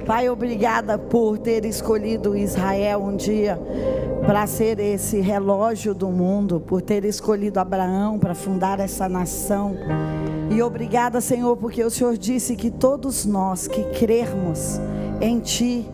Pai, obrigada por ter escolhido Israel um dia para ser esse relógio do mundo, por ter escolhido Abraão para fundar essa nação. E obrigada, Senhor, porque o Senhor disse que todos nós que crermos em Ti,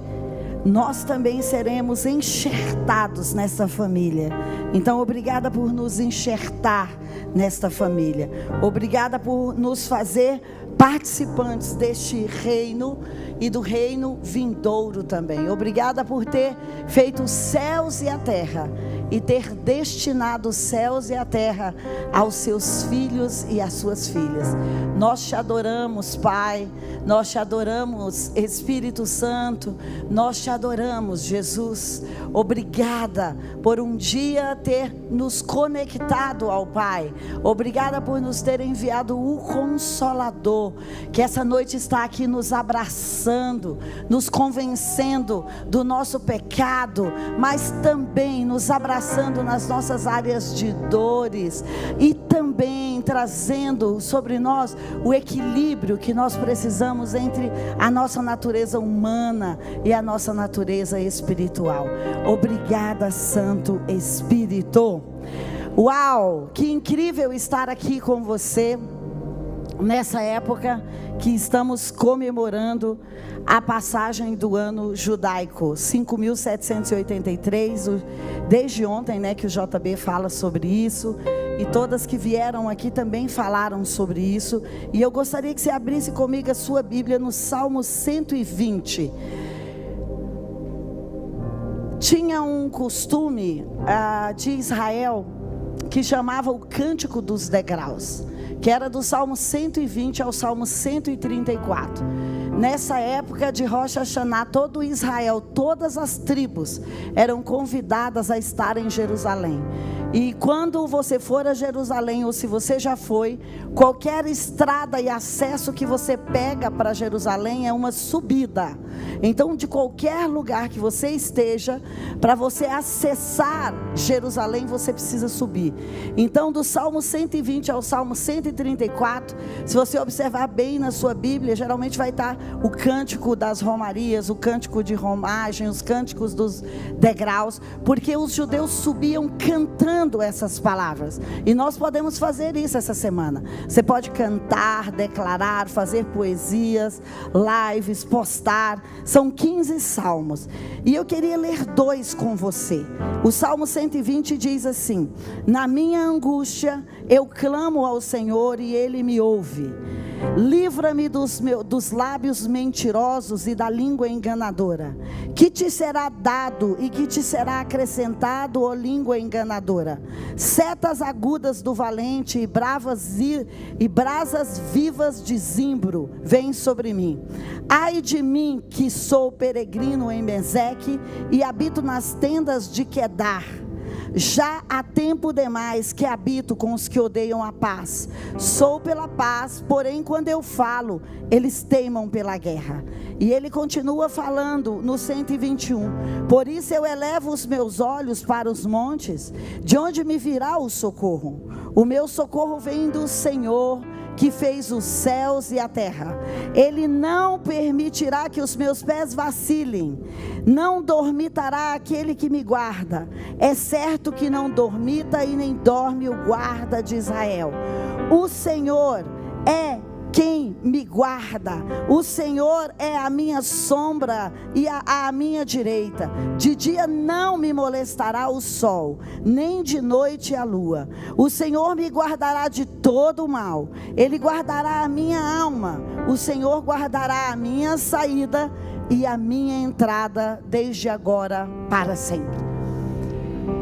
nós também seremos enxertados nessa família. Então obrigada por nos enxertar nesta família. Obrigada por nos fazer participantes deste reino e do reino vindouro também. Obrigada por ter feito os céus e a terra e ter destinado os céus e a terra aos seus filhos e às suas filhas. Nós te adoramos, Pai. Nós te adoramos, Espírito Santo. Nós te adoramos, Jesus. Obrigada por um dia ter nos conectado ao Pai. Obrigada por nos ter enviado o Consolador, que essa noite está aqui nos abraçando, nos convencendo do nosso pecado, mas também nos abraçando nas nossas áreas de dores e também trazendo sobre nós o equilíbrio que nós precisamos entre a nossa natureza humana e a nossa natureza espiritual. Obrigada, Santo Espírito. Uau, que incrível estar aqui com você nessa época que estamos comemorando a passagem do ano judaico 5.783, desde ontem, né, que o JB fala sobre isso, e todas que vieram aqui também falaram sobre isso. E eu gostaria que você abrisse comigo a sua Bíblia no Salmo 120. Tinha um costume de Israel que chamava o Cântico dos Degraus, que era do Salmo 120 ao Salmo 134. Nessa época de Rosh Hashanah, todo Israel, todas as tribos eram convidadas a estar em Jerusalém. E quando você for a Jerusalém, ou se você já foi, qualquer estrada e acesso que você pega para Jerusalém é uma subida. Então, de qualquer lugar que você esteja, para você acessar Jerusalém, você precisa subir. Então, do Salmo 120 ao Salmo 134, se você observar bem na sua Bíblia, geralmente vai estar o cântico das romarias, o cântico de romagem, os cânticos dos degraus, porque os judeus subiam cantando essas palavras. E nós podemos fazer isso essa semana. Você pode cantar, declarar, fazer poesias, lives, postar. São 15 salmos. E eu queria ler 2 com você. O Salmo 120 diz assim: na minha angústia eu clamo ao Senhor e Ele me ouve. Livra-me dos lábios mentirosos e da língua enganadora. Que te será dado e que te será acrescentado, ó língua enganadora? Setas agudas do valente e brasas vivas de zimbro vêm sobre mim. Ai de mim, que sou peregrino em Meseque e habito nas tendas de Quedar. Já há tempo demais que habito com os que odeiam a paz. Sou pela paz, porém quando eu falo, eles teimam pela guerra. E ele continua falando no 121. Por isso eu elevo os meus olhos para os montes, de onde me virá o socorro? O meu socorro vem do Senhor, que fez os céus e a terra. Ele não permitirá que os meus pés vacilem. Não dormitará aquele que me guarda. É certo que não dormita e nem dorme o guarda de Israel. O Senhor é quem me guarda. O Senhor é a minha sombra e a minha direita. De dia não me molestará o sol, nem de noite a lua. O Senhor me guardará de todo o mal. Ele guardará a minha alma. O Senhor guardará a minha saída e a minha entrada desde agora para sempre.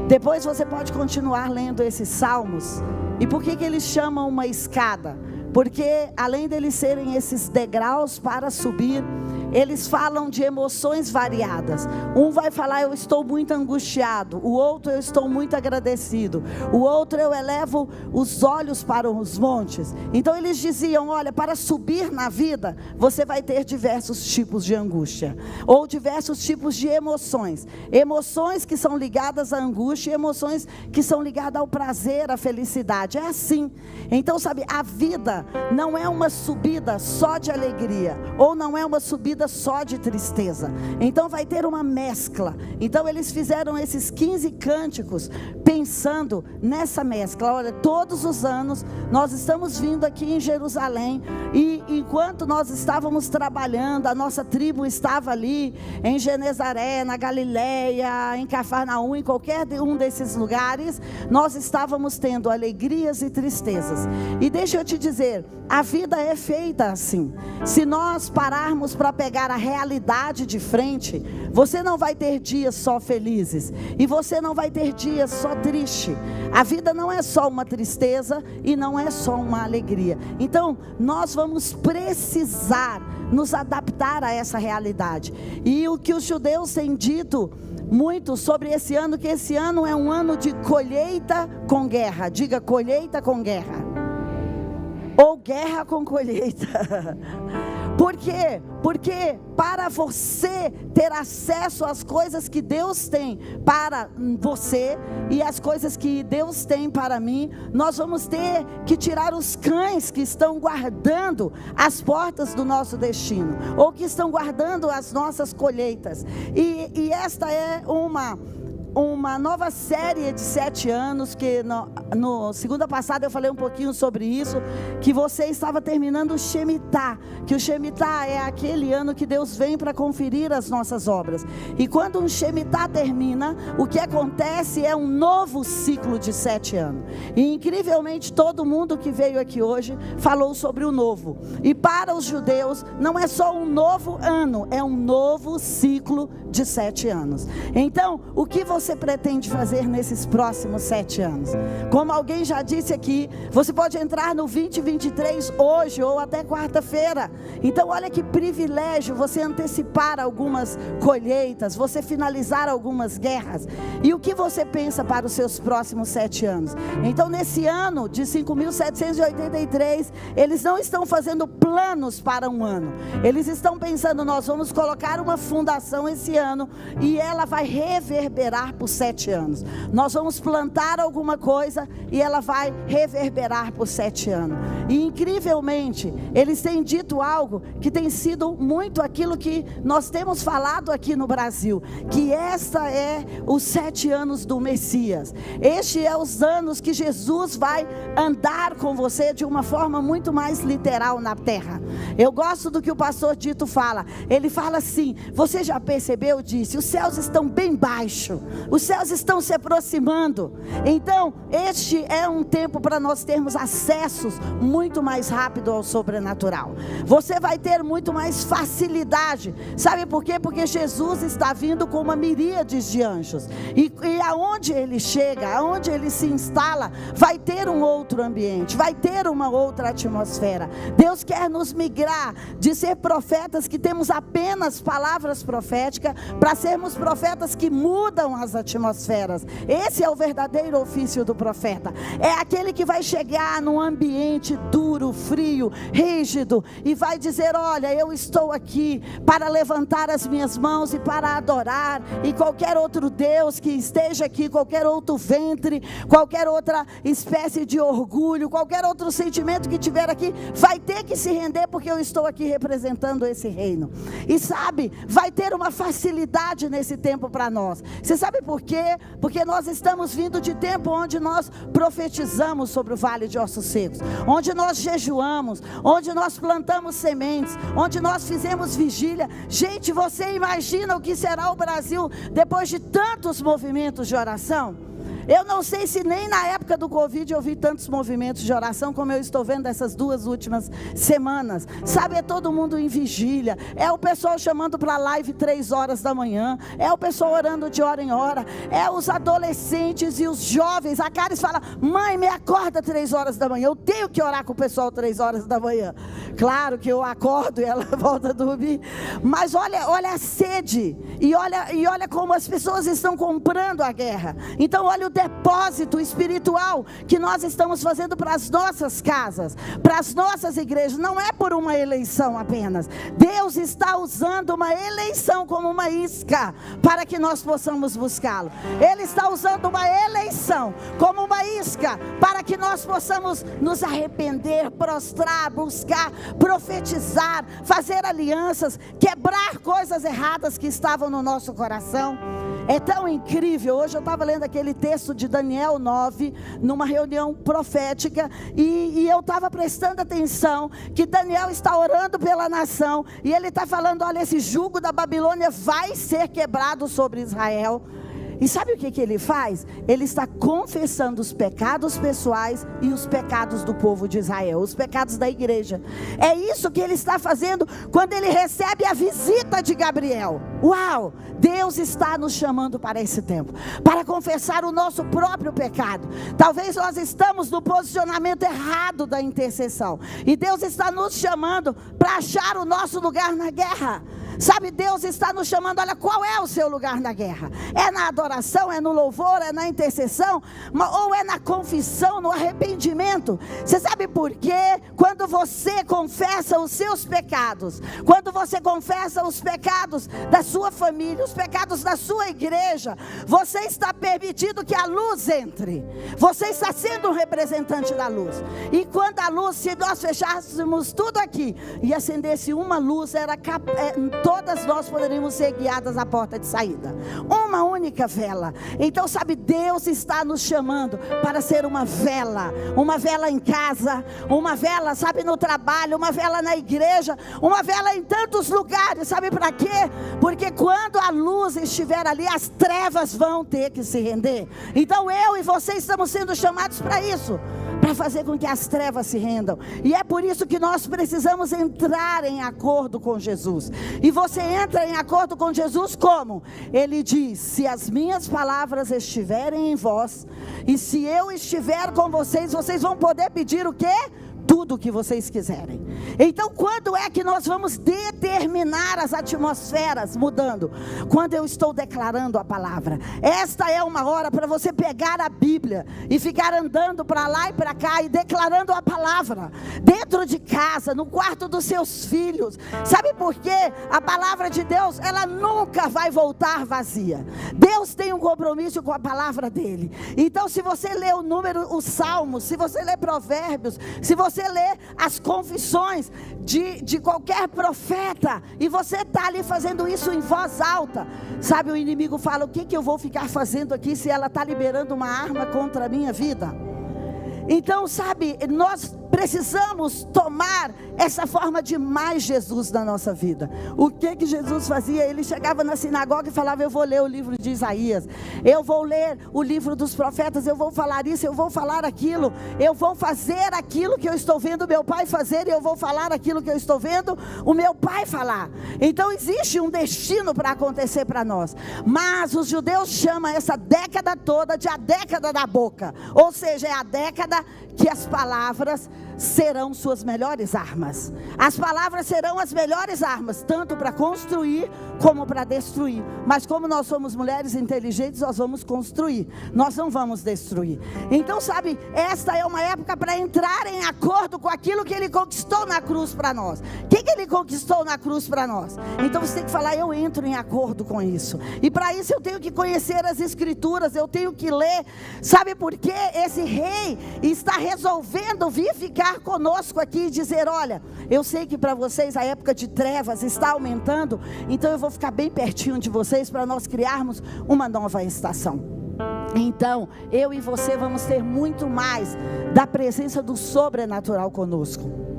Depois você pode continuar lendo esses salmos. E por que eles chamam uma escada? Porque além deles serem esses degraus para subir, eles falam de emoções variadas. Um vai falar: eu estou muito angustiado. O outro: eu estou muito agradecido. O outro: eu elevo os olhos para os montes. Então eles diziam: olha, para subir na vida, você vai ter diversos tipos de angústia, ou diversos tipos de emoções. Emoções que são ligadas à angústia, e emoções que são ligadas ao prazer, à felicidade. É assim. Então, sabe, a vida não é uma subida só de alegria, ou não é uma subida vida só de tristeza. Então vai ter uma mescla. Então eles fizeram esses 15 cânticos pensando nessa mescla. Olha, todos os anos nós estamos vindo aqui em Jerusalém, e enquanto nós estávamos trabalhando, a nossa tribo estava ali em Genezaré, na Galileia, em Cafarnaum, em qualquer um desses lugares, nós estávamos tendo alegrias e tristezas. E deixa eu te dizer, a vida é feita assim. Se nós pararmos para pegar a realidade de frente, você não vai ter dias só felizes, e você não vai ter dias só triste. A vida não é só uma tristeza e não é só uma alegria. Então nós vamos precisar nos adaptar a essa realidade. E o que os judeus têm dito muito sobre esse ano, que esse ano é um ano de colheita com guerra. Diga: colheita com guerra, ou guerra com colheita. Por quê? Porque para você ter acesso às coisas que Deus tem para você e as coisas que Deus tem para mim, nós vamos ter que tirar os cães que estão guardando as portas do nosso destino, ou que estão guardando as nossas colheitas. E esta é uma nova série de 7 anos, que no segunda passada eu falei um pouquinho sobre isso, que você estava terminando o Shemitah, que o Shemitah é aquele ano que Deus vem para conferir as nossas obras. E quando um Shemitah termina, o que acontece é um novo ciclo de 7 anos. E incrivelmente todo mundo que veio aqui hoje falou sobre o novo. E para os judeus não é só um novo ano, é um novo ciclo de 7 anos. Então, o que você pretende fazer nesses próximos 7 anos? Como alguém já disse aqui, você pode entrar no 2023 hoje ou até quarta-feira. Então olha que privilégio você antecipar algumas colheitas, você finalizar algumas guerras. E o que você pensa para os seus próximos 7 anos? Então nesse ano de 5.783, eles não estão fazendo planos para um ano. Eles estão pensando: nós vamos colocar uma fundação esse ano e ela vai reverberar por 7 anos. Nós vamos plantar alguma coisa e ela vai reverberar por 7 anos. E incrivelmente eles têm dito algo que tem sido muito aquilo que nós temos falado aqui no Brasil, que esta é os 7 anos do Messias. Este é os anos que Jesus vai andar com você de uma forma muito mais literal na terra. Eu gosto do que o pastor Dito fala. Ele fala assim: você já percebeu, disse, os céus estão bem baixo, os céus estão se aproximando. Então este é um tempo para nós termos acessos muito mais rápido ao sobrenatural. Você vai ter muito mais facilidade. Sabe por quê? Porque Jesus está vindo com uma miríade de anjos, e aonde ele chega, aonde ele se instala, vai ter um outro ambiente, vai ter uma outra atmosfera. Deus quer nos migrar de ser profetas que temos apenas palavras proféticas, para sermos profetas que mudam as atmosferas. Esse é o verdadeiro ofício do profeta. É aquele que vai chegar num ambiente duro, frio, rígido, e vai dizer: olha, eu estou aqui para levantar as minhas mãos e para adorar, e qualquer outro Deus que esteja aqui, qualquer outro ventre, qualquer outra espécie de orgulho, qualquer outro sentimento que tiver aqui, vai ter que se render, porque eu estou aqui representando esse reino. E sabe, vai ter uma facilidade nesse tempo para nós. Você sabe por quê? Porque nós estamos vindo de tempo onde nós profetizamos sobre o vale de ossos secos, onde nós jejuamos, onde nós plantamos sementes, onde nós fizemos vigília. Gente, você imagina o que será o Brasil depois de tantos movimentos de oração? Eu não sei se nem na época do Covid eu vi tantos movimentos de oração como eu estou vendo essas 2 últimas semanas. Sabe, é todo mundo em vigília, é o pessoal chamando para live 3 horas da manhã, é o pessoal orando de hora em hora, é os adolescentes e os jovens. A Caris fala: mãe, me acorda 3 horas da manhã, eu tenho que orar com o pessoal 3 horas da manhã. Claro que eu acordo e ela volta a dormir, mas olha a sede, e olha como as pessoas estão comprando a guerra. Então olha o depósito espiritual que nós estamos fazendo para as nossas casas, para as nossas igrejas. Não é por uma eleição apenas. Deus está usando uma eleição como uma isca para que nós possamos buscá-lo. Ele está usando uma eleição como uma isca para que nós possamos nos arrepender, prostrar, buscar, profetizar, fazer alianças, quebrar coisas erradas que estavam no nosso coração. É tão incrível. Hoje eu estava lendo aquele texto de Daniel 9, numa reunião profética, e eu estava prestando atenção, que Daniel está orando pela nação, e ele está falando, olha, esse jugo da Babilônia vai ser quebrado sobre Israel. E sabe o que ele faz? Ele está confessando os pecados pessoais e os pecados do povo de Israel, os pecados da igreja. É isso que ele está fazendo quando ele recebe a visita de Gabriel. Uau! Deus está nos chamando para esse tempo, para confessar o nosso próprio pecado. Talvez nós estamos no posicionamento errado da intercessão, e Deus está nos chamando para achar o nosso lugar na guerra. Sabe, Deus está nos chamando, olha, qual é o seu lugar na guerra? É na adoração, é no louvor, é na intercessão, ou é na confissão, no arrependimento? Você sabe por quê? Quando você confessa os seus pecados, quando você confessa os pecados da sua família, os pecados da sua igreja, você está permitindo que a luz entre. Você está sendo um representante da luz. E quando a luz, se nós fechássemos tudo aqui e acendesse uma luz, todas nós poderíamos ser guiadas à porta de saída. Uma única vela. Então, sabe, Deus está nos chamando para ser uma vela em casa, uma vela, sabe, no trabalho, uma vela na igreja, uma vela em tantos lugares. Sabe para quê? Porque quando a luz estiver ali, as trevas vão ter que se render. Então eu e você estamos sendo chamados para isso, para fazer com que as trevas se rendam. E é por isso que nós precisamos entrar em acordo com Jesus. E você entra em acordo com Jesus como? Ele diz, se as minhas palavras estiverem em vós, e se eu estiver com vocês, vocês vão poder pedir o quê? Tudo o que vocês quiserem. Então, quando é que nós vamos determinar as atmosferas mudando? Quando eu estou declarando a palavra. Esta é uma hora para você pegar a Bíblia e ficar andando para lá e para cá e declarando a palavra, dentro de casa, no quarto dos seus filhos. Sabe por quê? A palavra de Deus, ela nunca vai voltar vazia. Deus tem um compromisso com a palavra dele. Então, se você lê os Salmos, se você lê Provérbios, se você lê as confissões de qualquer profeta, e você está ali fazendo isso em voz alta, sabe, o inimigo fala, o que eu vou ficar fazendo aqui se ela está liberando uma arma contra a minha vida? Então, sabe, nós precisamos tomar essa forma de mais Jesus na nossa vida. O que Jesus fazia? Ele chegava na sinagoga e falava, eu vou ler o livro de Isaías, eu vou ler o livro dos profetas, eu vou falar isso, eu vou falar aquilo, eu vou fazer aquilo que eu estou vendo meu pai fazer, e eu vou falar aquilo que eu estou vendo o meu pai falar. Então existe um destino para acontecer para nós, mas os judeus chamam essa década toda de a década da boca, ou seja, é a década que as palavras serão suas melhores armas. As palavras serão as melhores armas, tanto para construir como para destruir. Mas como nós somos mulheres inteligentes, nós vamos construir, nós não vamos destruir. Então, sabe, esta é uma época para entrar em acordo com aquilo que ele conquistou na cruz para nós. O que ele conquistou na cruz para nós? Então você tem que falar, eu entro em acordo com isso. E para isso eu tenho que conhecer as escrituras, eu tenho que ler. Sabe por quê? Esse rei está resolvendo vir ficar conosco aqui e dizer, olha, eu sei que para vocês a época de trevas está aumentando, então eu vou ficar bem pertinho de vocês para nós criarmos uma nova estação. Então eu e você vamos ter muito mais da presença do sobrenatural conosco.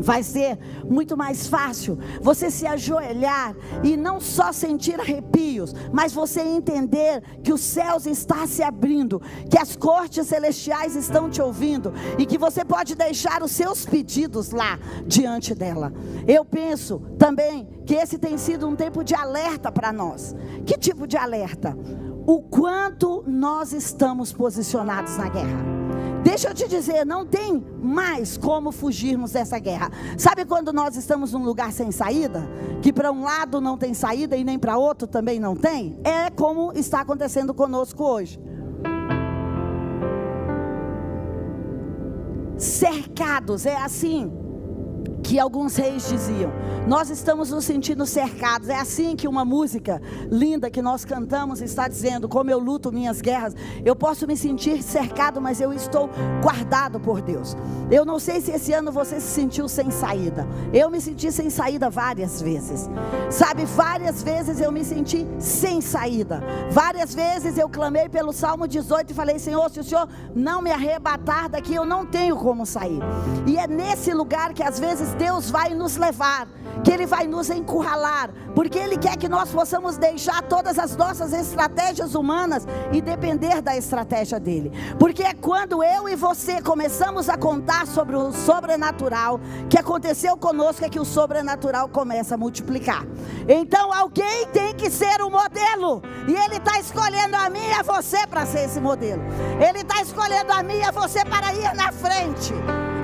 Vai ser muito mais fácil você se ajoelhar e não só sentir arrepios, mas você entender que os céus estão se abrindo, que as cortes celestiais estão te ouvindo, e que você pode deixar os seus pedidos lá diante dela. Eu penso também que esse tem sido um tempo de alerta para nós. Que tipo de alerta? O quanto nós estamos posicionados na guerra. Deixa eu te dizer, não tem mais como fugirmos dessa guerra. Sabe quando nós estamos num lugar sem saída? Que para um lado não tem saída e nem para outro também não tem? É como está acontecendo conosco hoje. cercados. É assim que alguns reis diziam: nós estamos nos sentindo cercados. É assim que uma música linda que nós cantamos está dizendo: como eu luto minhas guerras, eu posso me sentir cercado, mas eu estou guardado por Deus. Eu não sei se esse ano você se sentiu sem saída. Eu me senti sem saída várias vezes, sabe, várias vezes eu me senti sem saída. Várias vezes eu clamei pelo Salmo 18 e falei: Senhor, se o Senhor não me arrebatar daqui, eu não tenho como sair. E é nesse lugar que às vezes Deus vai nos levar, que Ele vai nos encurralar, porque Ele quer que nós possamos deixar todas as nossas estratégias humanas e depender da estratégia dEle. Porque é quando eu e você começamos a contar sobre o sobrenatural que aconteceu conosco, é que o sobrenatural começa a multiplicar. Então alguém tem que ser o modelo, e Ele está escolhendo a mim e a você para ser esse modelo. Ele está escolhendo a mim e a você para ir na frente,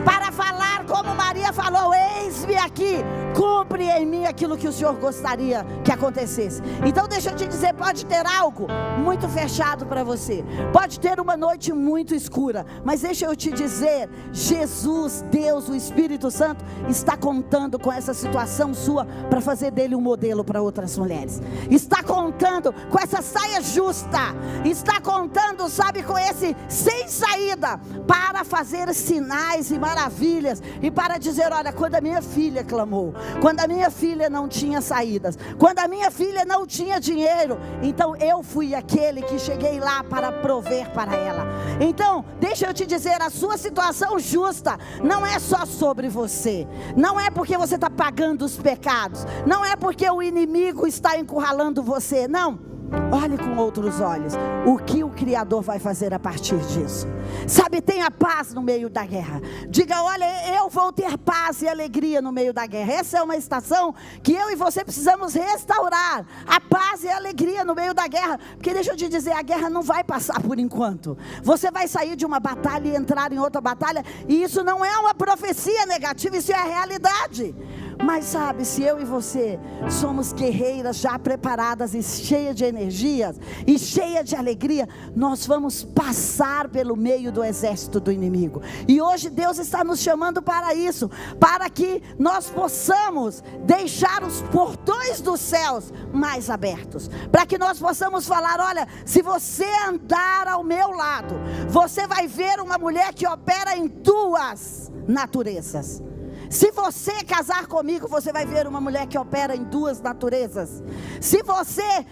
para falar como Maria falou: eis-me aqui, cumpre em mim aquilo que o Senhor gostaria que acontecesse. Então deixa eu te dizer, pode ter algo muito fechado para você, pode ter uma noite muito escura, mas deixa eu te dizer, Jesus, Deus, o Espírito Santo está contando com essa situação sua para fazer dele um modelo para outras mulheres. Está contando com essa saia justa, está contando, sabe, com esse sem saída, para fazer sinais e maravilhas, e para dizer: olha, quando a minha filha clamou, quando a minha filha não tinha saídas, quando a minha filha não tinha dinheiro, então eu fui aquele que cheguei lá para prover para ela. Então deixa eu te dizer, a sua situação justa não é só sobre você, não é porque você está pagando os pecados, não é porque o inimigo está encurralando você, não. Olhe com outros olhos o que o Criador vai fazer a partir disso. Sabe, tenha paz no meio da guerra. Diga: olha, eu vou ter paz e alegria no meio da guerra. Essa é uma estação que eu e você precisamos restaurar, a paz e a alegria no meio da guerra. Porque deixa eu te dizer, a guerra não vai passar por enquanto. Você vai sair de uma batalha e entrar em outra batalha, e isso não é uma profecia negativa, isso é a realidade. Mas sabe, se eu e você somos guerreiras já preparadas e cheias de energias e cheias de alegria, nós vamos passar pelo meio do exército do inimigo. E hoje Deus está nos chamando para isso, para que nós possamos deixar os portões dos céus mais abertos, para que nós possamos falar: olha, se você andar ao meu lado, você vai ver uma mulher que opera em duas naturezas. Se você casar comigo, você vai ver uma mulher que opera em duas naturezas. Se você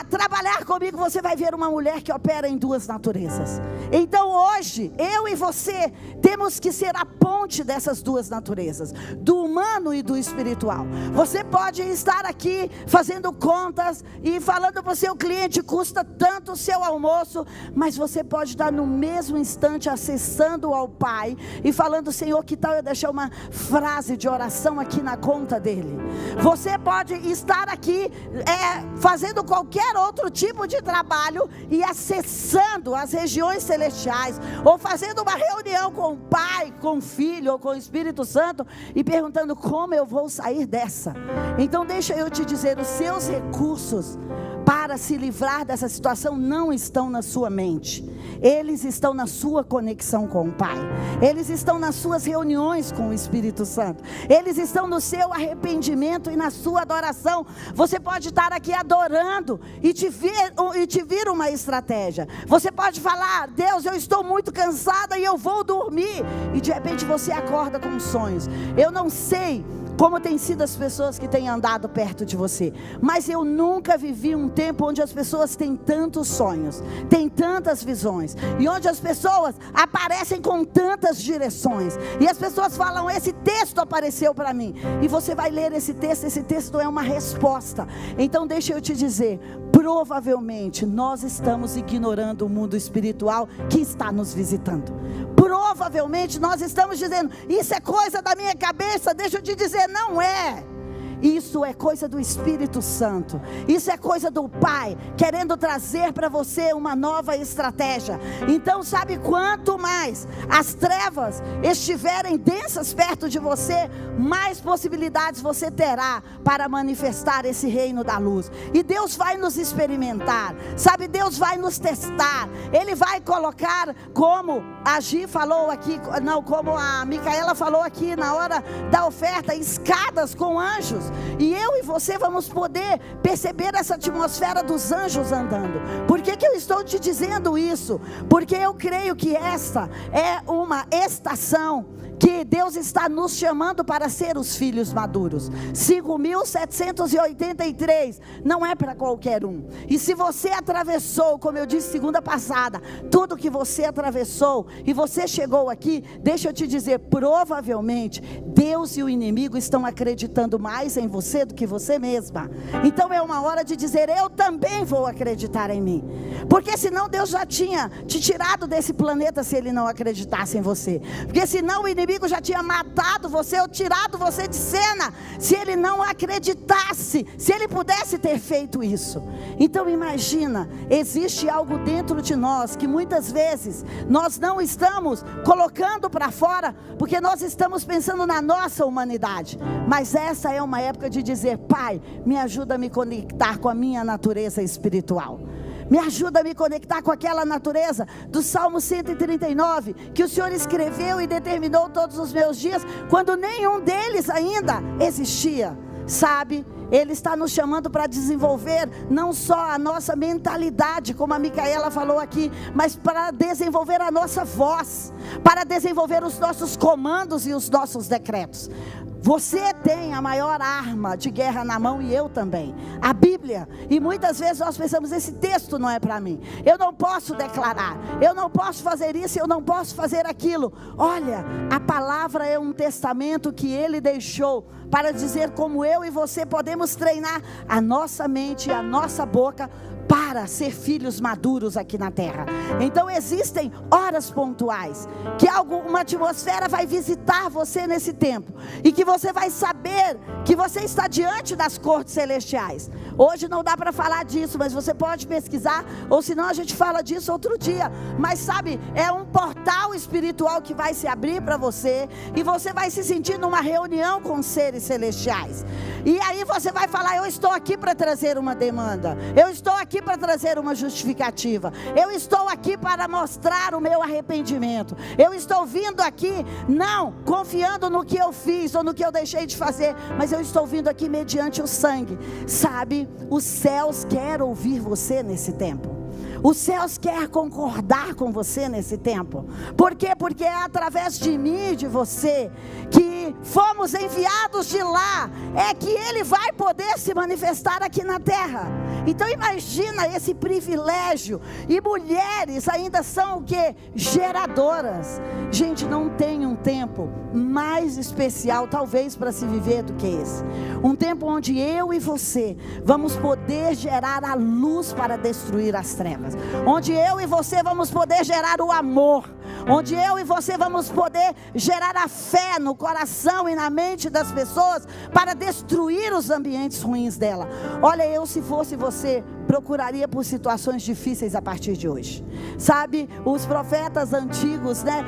trabalhar comigo, você vai ver uma mulher que opera em duas naturezas. Então hoje, eu e você temos que ser a ponte dessas duas naturezas, do humano e do espiritual. Você pode estar aqui fazendo contas e falando para o seu cliente: custa tanto o seu almoço, mas você pode estar no mesmo instante acessando ao Pai e falando: Senhor, que tal eu deixar uma frase de oração aqui na conta dele? Você pode estar aqui fazendo qualquer outro tipo de trabalho e acessando as regiões celestiais, ou fazendo uma reunião com o Pai, com o Filho ou com o Espírito Santo e perguntando: como eu vou sair dessa? Então deixa eu te dizer, os seus recursos para se livrar dessa situação não estão na sua mente, eles estão na sua conexão com o Pai, eles estão nas suas reuniões com o Espírito Santo, eles estão no seu arrependimento e na sua adoração. Você pode estar aqui adorando e te vir uma estratégia. Você pode falar: Deus, eu estou muito cansada e eu vou dormir, e de repente você acorda com sonhos. Eu não sei como tem sido as pessoas que têm andado perto de você, mas eu nunca vivi um tempo onde as pessoas têm tantos sonhos, têm tantas visões, e onde as pessoas aparecem com tantas direções, e as pessoas falam: esse texto apareceu para mim, e você vai ler esse texto é uma resposta. Então deixa eu te dizer, provavelmente nós estamos ignorando o mundo espiritual que está nos visitando. Provavelmente nós estamos dizendo: isso é coisa da minha cabeça. Deixa eu te dizer, não é. Isso é coisa do Espírito Santo. Isso é coisa do Pai, querendo trazer para você uma nova estratégia. Então sabe, quanto mais as trevas estiverem densas perto de você, mais possibilidades você terá para manifestar esse reino da luz. E Deus vai nos experimentar, sabe, Deus vai nos testar. Ele vai colocar, como a Gi falou aqui, não, como a Micaela falou aqui na hora da oferta, escadas com anjos. E eu e você vamos poder perceber essa atmosfera dos anjos andando. Por que eu estou te dizendo isso? Porque eu creio que esta é uma estação que Deus está nos chamando para ser os filhos maduros. 5.783 não é para qualquer um. E se você atravessou, como eu disse segunda passada, tudo que você atravessou e você chegou aqui, deixa eu te dizer, provavelmente Deus e o inimigo estão acreditando mais em você do que você mesma. Então é uma hora de dizer: eu também vou acreditar em mim. Porque senão Deus já tinha te tirado desse planeta se Ele não acreditasse em você. Porque senão o inimigo já tinha matado você ou tirado você de cena, se ele não acreditasse, se ele pudesse ter feito isso. Então imagina, existe algo dentro de nós que muitas vezes nós não estamos colocando para fora, porque nós estamos pensando na nossa humanidade. Mas essa é uma época de dizer: Pai, me ajuda a me conectar com a minha natureza espiritual. Me ajuda a me conectar com aquela natureza do Salmo 139, que o Senhor escreveu e determinou todos os meus dias, quando nenhum deles ainda existia. Sabe, Ele está nos chamando para desenvolver não só a nossa mentalidade, como a Micaela falou aqui, mas para desenvolver a nossa voz, para desenvolver os nossos comandos e os nossos decretos. Você tem a maior arma de guerra na mão, e eu também, a Bíblia. E muitas vezes nós pensamos: esse texto não é para mim, eu não posso declarar, eu não posso fazer isso, eu não posso fazer aquilo. Olha, a palavra é um testamento que Ele deixou para dizer como eu e você podemos treinar a nossa mente e a nossa boca para ser filhos maduros aqui na terra. Então existem horas pontuais que uma atmosfera vai visitar você nesse tempo, e que você vai saber que você está diante das cortes celestiais. Hoje não dá para falar disso, mas você pode pesquisar, ou senão a gente fala disso outro dia. Mas sabe, é um portal espiritual que vai se abrir para você, e você vai se sentir numa reunião com seres celestiais. E aí você vai falar: eu estou aqui para trazer uma demanda, eu estou aqui para trazer uma justificativa, eu estou aqui para mostrar o meu arrependimento, eu estou vindo aqui não confiando no que eu fiz ou no que eu deixei de fazer, mas eu estou vindo aqui mediante o sangue. Sabe, os céus querem ouvir você nesse tempo. Os céus querem concordar com você nesse tempo. Por quê? Porque é através de mim e de você que fomos enviados de lá, é que Ele vai poder se manifestar aqui na terra. Então imagina esse privilégio. E mulheres ainda são o quê? Geradoras. Gente, não tem um tempo mais especial talvez para se viver do que esse. Um tempo onde eu e você vamos poder gerar a luz para destruir as trevas, onde eu e você vamos poder gerar o amor, onde eu e você vamos poder gerar a fé no coração e na mente das pessoas para destruir os ambientes ruins dela. Olha, eu, se fosse você, procuraria por situações difíceis a partir de hoje. Sabe, os profetas antigos, né,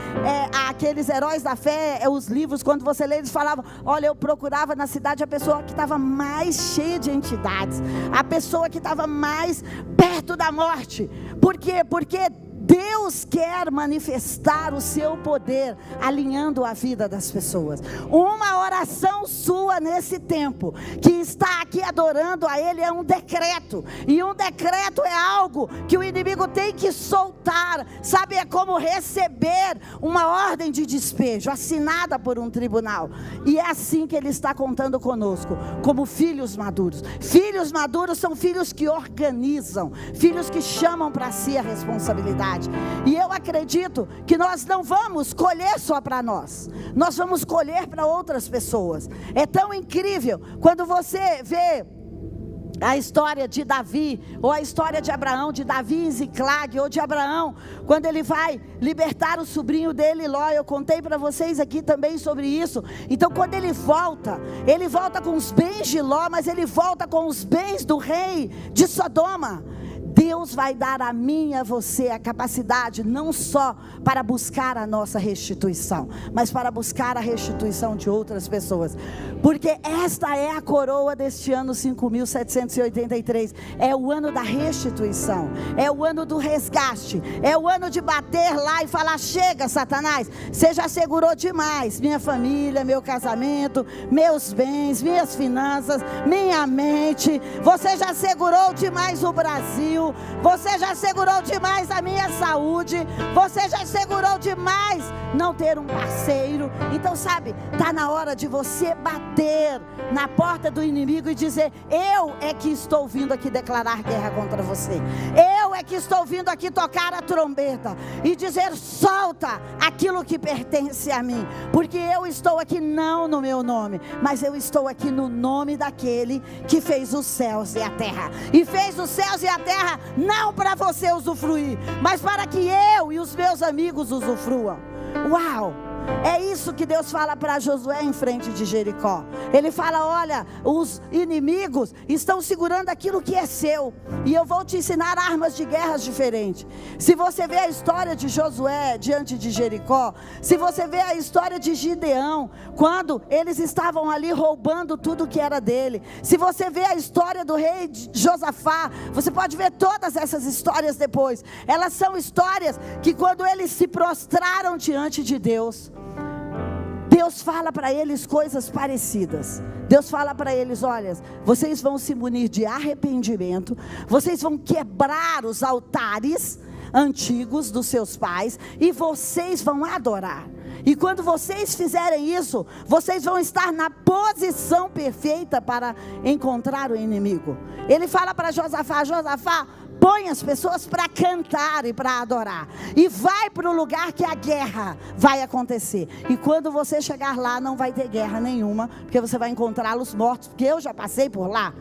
aqueles heróis da fé, os livros, quando você lê, eles falavam: olha, eu procurava na cidade a pessoa que estava mais cheia de entidades, a pessoa que estava mais perto da morte. Por quê? Porque Deus quer manifestar o seu poder alinhando a vida das pessoas. Uma oração sua nesse tempo, que está aqui adorando a Ele, é um decreto. E um decreto é algo que o inimigo tem que soltar. Sabe, é como receber uma ordem de despejo assinada por um tribunal. E é assim que Ele está contando conosco, como filhos maduros. Filhos maduros são filhos que organizam, filhos que chamam para si a responsabilidade. E eu acredito que nós não vamos colher só para nós, nós vamos colher para outras pessoas. É tão incrível quando você vê a história de Davi, ou a história de Abraão, de Davi em Ziclag, ou de Abraão, quando ele vai libertar o sobrinho dele, Ló. Eu contei para vocês aqui também sobre isso. Então quando ele volta com os bens de Ló, mas ele volta com os bens do rei de Sodoma. Deus vai dar a mim e a você a capacidade não só para buscar a nossa restituição, mas para buscar a restituição de outras pessoas, porque esta é a coroa deste ano 5.783, é o ano da restituição, é o ano do resgate, é o ano de bater lá e falar: chega, Satanás, você já segurou demais minha família, meu casamento, meus bens, minhas finanças, minha mente, você já segurou demais o Brasil, você já segurou demais a minha saúde, você já segurou demais não ter um parceiro. Então sabe, está na hora de você bater na porta do inimigo e dizer: eu é que estou vindo aqui declarar guerra contra você, eu é que estou vindo aqui tocar a trombeta e dizer: solta aquilo que pertence a mim, porque eu estou aqui não no meu nome, mas eu estou aqui no nome daquele que fez os céus e a terra, e fez os céus e a terra não para você usufruir, mas para que eu e os meus amigos usufruam. Uau! É isso que Deus fala para Josué em frente de Jericó. Ele fala: olha, os inimigos estão segurando aquilo que é seu, e eu vou te ensinar armas de guerras diferentes. Se você vê a história de Josué diante de Jericó, se você vê a história de Gideão, quando eles estavam ali roubando tudo que era dele, se você vê a história do rei Josafá, você pode ver todas essas histórias depois. Elas são histórias que, quando eles se prostraram diante de Deus, Deus fala para eles coisas parecidas. Deus fala para eles: olha, vocês vão se munir de arrependimento, vocês vão quebrar os altares antigos dos seus pais, e vocês vão adorar. E quando vocês fizerem isso, vocês vão estar na posição perfeita para encontrar o inimigo. Ele fala para Josafá: Josafá, põe as pessoas para cantar e para adorar, e vai para o lugar que a guerra vai acontecer. E quando você chegar lá, não vai ter guerra nenhuma, porque você vai encontrá-los mortos, porque eu já passei por lá.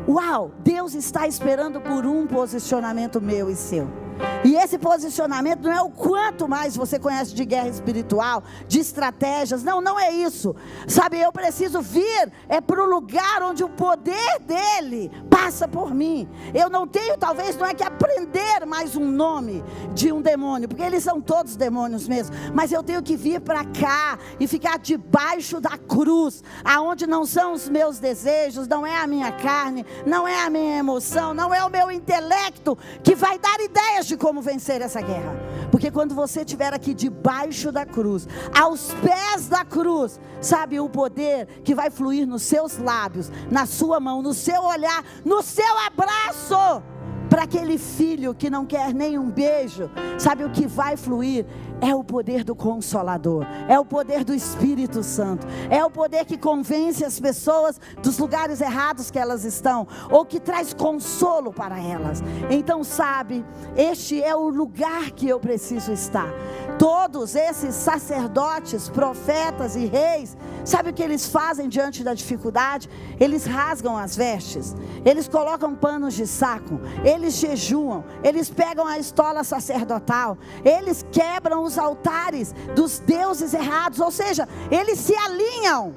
Uau! Deus está esperando por um posicionamento meu e seu. E esse posicionamento não é o quanto mais você conhece de guerra espiritual, de estratégias. Não, não é isso. Sabe, eu preciso vir para o lugar onde o poder dele passa por mim. Eu não tenho, talvez, não é que aprender mais um nome de um demônio, porque eles são todos demônios mesmo, mas eu tenho que vir para cá e ficar debaixo da cruz, aonde não são os meus desejos, não é a minha carne, não é a minha emoção, não é o meu intelecto que vai dar ideias de como vencer essa guerra. Porque quando você estiver aqui debaixo da cruz, aos pés da cruz, sabe, o poder que vai fluir nos seus lábios, na sua mão, no seu olhar, no seu abraço, para aquele filho que não quer nenhum beijo, sabe, o que vai fluir é o poder do Consolador, é o poder do Espírito Santo, é o poder que convence as pessoas dos lugares errados que elas estão, ou que traz consolo para elas. Então sabe, este é o lugar que eu preciso estar. Todos esses sacerdotes, profetas e reis, sabe o que eles fazem diante da dificuldade? Eles rasgam as vestes, eles colocam panos de saco, eles jejuam, eles pegam a estola sacerdotal, eles quebram os altares dos deuses errados, ou seja, eles se alinham.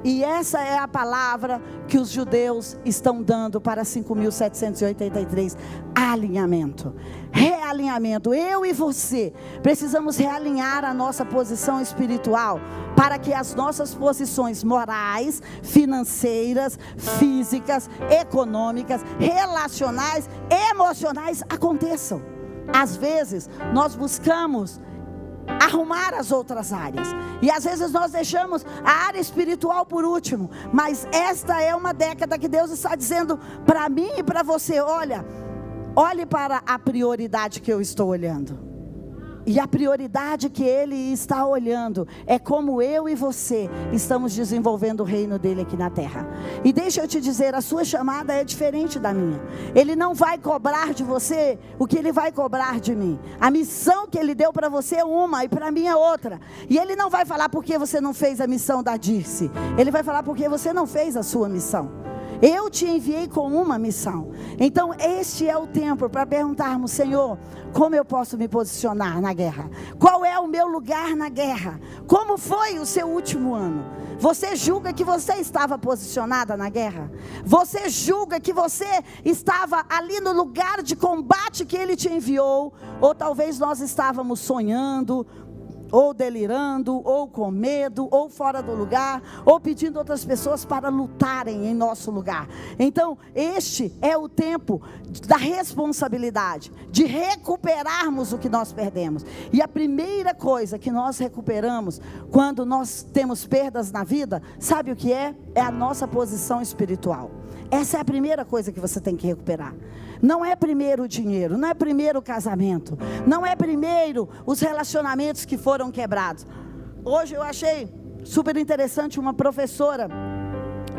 E essa é a palavra que os judeus estão dando para 5.783, alinhamento, realinhamento. Eu e você precisamos realinhar a nossa posição espiritual, para que as nossas posições morais, financeiras, físicas, econômicas, relacionais, emocionais aconteçam. Às vezes nós buscamos arrumar as outras áreas, e às vezes nós deixamos a área espiritual por último, mas esta é uma década que Deus está dizendo para mim e para você: olha, olhe para a prioridade que eu estou olhando. E a prioridade que Ele está olhando é como eu e você estamos desenvolvendo o reino dEle aqui na terra. E deixa eu te dizer, a sua chamada é diferente da minha. Ele não vai cobrar de você o que Ele vai cobrar de mim. A missão que Ele deu para você é uma, e para mim é outra. E Ele não vai falar porque você não fez a missão da Dirce. Ele vai falar porque você não fez a sua missão. Eu te enviei com uma missão. Então este é o tempo para perguntarmos: Senhor, como eu posso me posicionar na guerra? Qual é o meu lugar na guerra? Como foi o seu último ano? Você julga que você estava posicionada na guerra? Você julga que você estava ali no lugar de combate que Ele te enviou? Ou talvez nós estávamos sonhando, ou delirando, ou com medo, ou fora do lugar, ou pedindo outras pessoas para lutarem em nosso lugar. Então este é o tempo da responsabilidade, de recuperarmos o que nós perdemos. E a primeira coisa que nós recuperamos quando nós temos perdas na vida, sabe o que é? É a nossa posição espiritual. Essa é a primeira coisa que você tem que recuperar. Não é primeiro o dinheiro, não é primeiro o casamento, não é primeiro os relacionamentos que foram quebrados. Hoje eu achei super interessante uma professora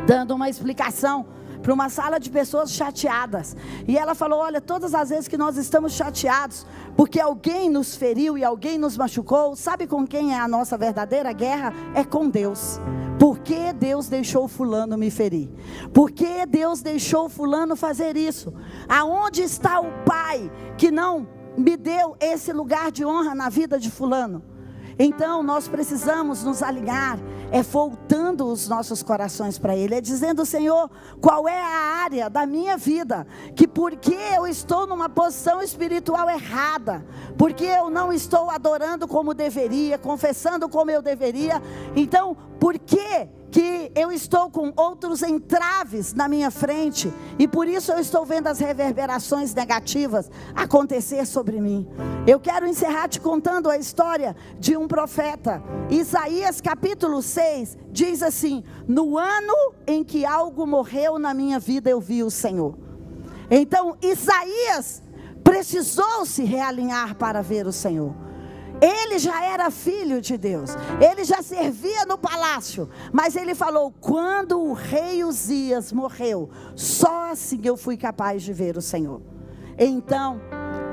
dando uma explicação para uma sala de pessoas chateadas. E ela falou: olha, todas as vezes que nós estamos chateados porque alguém nos feriu e alguém nos machucou, sabe com quem é a nossa verdadeira guerra? É com Deus. Por que Deus deixou fulano me ferir? Por que Deus deixou fulano fazer isso? Aonde está o Pai que não me deu esse lugar de honra na vida de fulano? Então nós precisamos nos alinhar, voltando os nossos corações para Ele, dizendo: Senhor, qual é a área da minha vida que porque eu estou numa posição espiritual errada, porque eu não estou adorando como deveria, confessando como eu deveria, então por que eu estou com outros entraves na minha frente, e por isso eu estou vendo as reverberações negativas acontecer sobre mim? Eu quero encerrar te contando a história de um profeta. Isaías capítulo 6 diz assim: no ano em que algo morreu na minha vida, eu vi o Senhor. Então Isaías precisou se realinhar para ver o Senhor. Ele já era filho de Deus, ele já servia no palácio, mas ele falou: quando o rei Uzias morreu, só assim eu fui capaz de ver o Senhor. Então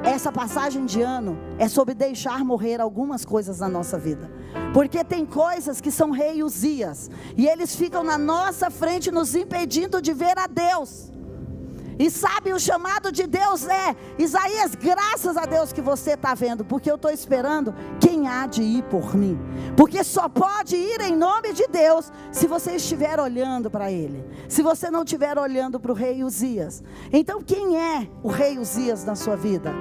essa passagem de ano é sobre deixar morrer algumas coisas na nossa vida, porque tem coisas que são rei Uzias, e eles ficam na nossa frente nos impedindo de ver a Deus. E sabe, o chamado de Deus é: Isaías, graças a Deus que você está vendo, porque eu estou esperando quem há de ir por mim, porque só pode ir em nome de Deus se você estiver olhando para Ele, se você não estiver olhando para o rei Uzias. Então quem é o rei Uzias na sua vida?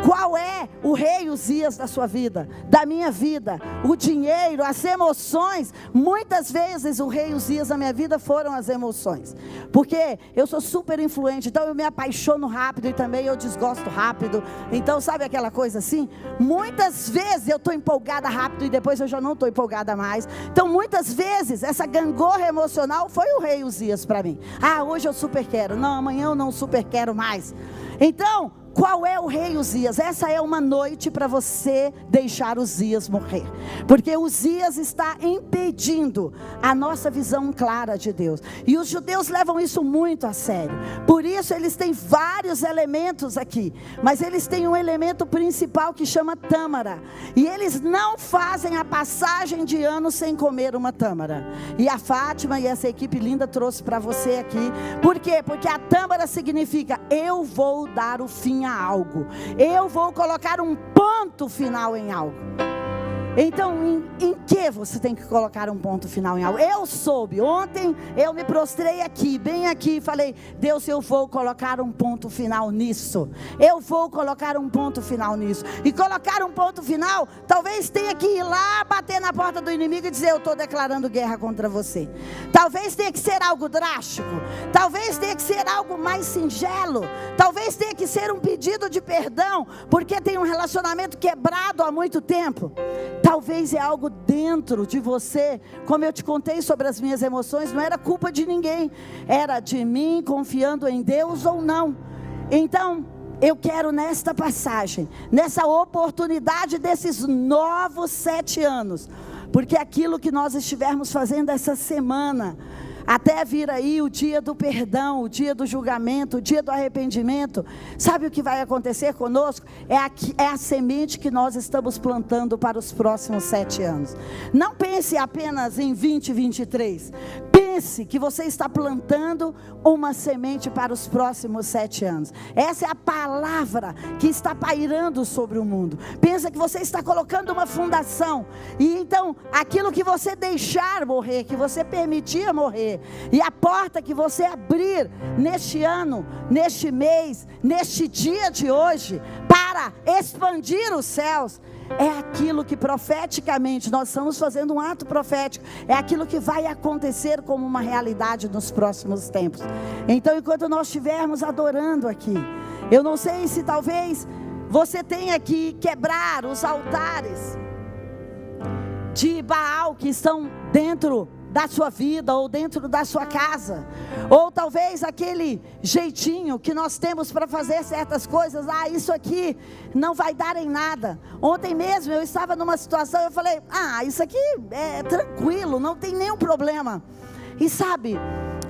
Qual é o rei Uzias da sua vida, da minha vida? O dinheiro, as emoções. Muitas vezes o rei Uzias da minha vida foram as emoções, porque eu sou super influente, então eu me apaixono rápido e também eu desgosto rápido. Então sabe aquela coisa assim? Muitas vezes eu estou empolgada rápido e depois eu já não estou empolgada mais. Então muitas vezes essa gangorra emocional foi o rei Uzias para mim. Ah, hoje eu super quero, não, amanhã eu não super quero mais. Então qual é o rei Uzias? Essa é uma noite para você deixar Uzias morrer, porque Uzias está impedindo a nossa visão clara de Deus, e os judeus levam isso muito a sério. Por isso eles têm vários elementos aqui, mas eles têm um elemento principal que chama tâmara, e eles não fazem a passagem de ano sem comer uma tâmara. E a Fátima e essa equipe linda trouxe para você aqui. Por quê? Porque a tâmara significa: eu vou dar o fim a algo, eu vou colocar um ponto final em algo. Então em que você tem que colocar um ponto final em algo? Eu soube, ontem eu me prostrei aqui, bem aqui, e falei: Deus, eu vou colocar um ponto final nisso, eu vou colocar um ponto final nisso. E colocar um ponto final, talvez tenha que ir lá, bater na porta do inimigo e dizer: eu estou declarando guerra contra você. Talvez tenha que ser algo drástico, talvez tenha que ser algo mais singelo, talvez tenha que ser um pedido de perdão, porque tem um relacionamento quebrado há muito tempo. Talvez é algo dentro de você. Como eu te contei sobre as minhas emoções, não era culpa de ninguém, era de mim confiando em Deus ou não. Então eu quero nesta passagem, nessa oportunidade desses novos 7 anos, porque aquilo que nós estivermos fazendo essa semana, até vir aí o dia do perdão, o dia do julgamento, o dia do arrependimento, sabe o que vai acontecer conosco? É a semente que nós estamos plantando para os próximos 7 anos. Não pense apenas em 2023, pense pense que você está plantando uma semente para os próximos 7 anos. Essa é a palavra que está pairando sobre o mundo. Pensa que você está colocando uma fundação, e então aquilo que você deixar morrer, que você permitir morrer, e a porta que você abrir neste ano, neste mês, neste dia de hoje, para expandir os céus, é aquilo que profeticamente nós estamos fazendo um ato profético, é aquilo que vai acontecer como uma realidade nos próximos tempos. Então, enquanto nós estivermos adorando aqui, eu não sei se talvez você tenha que quebrar os altares de Baal que estão dentro da sua vida ou dentro da sua casa, ou talvez aquele jeitinho que nós temos para fazer certas coisas. Isso aqui não vai dar em nada. Ontem mesmo eu estava numa situação, eu falei, isso aqui é tranquilo, não tem nenhum problema. E sabe,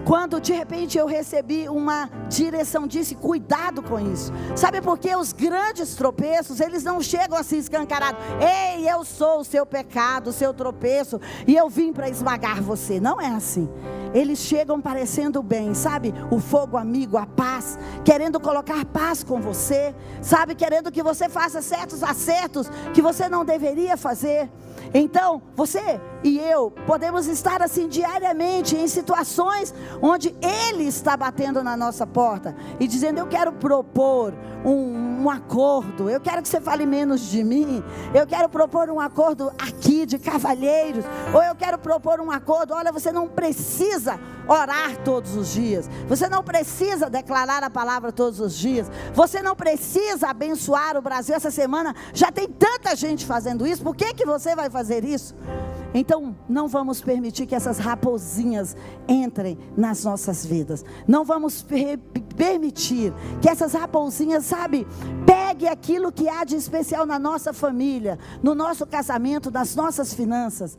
quando de repente eu recebi uma direção, disse, cuidado com isso. Sabe por quê? Os grandes tropeços, eles não chegam assim escancarados. Ei, eu sou o seu pecado, o seu tropeço, e eu vim para esmagar você. Não é assim. Eles chegam parecendo bem, sabe? O fogo amigo, a paz, querendo colocar paz com você, sabe? Querendo que você faça certos acertos que você não deveria fazer. Então, você e eu podemos estar assim diariamente em situações onde Ele está batendo na nossa porta e dizendo, eu quero propor um acordo, eu quero que você fale menos de mim, eu quero propor um acordo aqui de cavalheiros, ou eu quero propor um acordo, olha, você não precisa orar todos os dias, você não precisa declarar a palavra todos os dias, você não precisa abençoar o Brasil. Essa semana já tem tanta gente fazendo isso, por que que você vai fazer isso? Então, não vamos permitir que essas raposinhas entrem nas nossas vidas. Não vamos permitir que essas raposinhas, sabe, pegue aquilo que há de especial na nossa família, no nosso casamento, nas nossas finanças.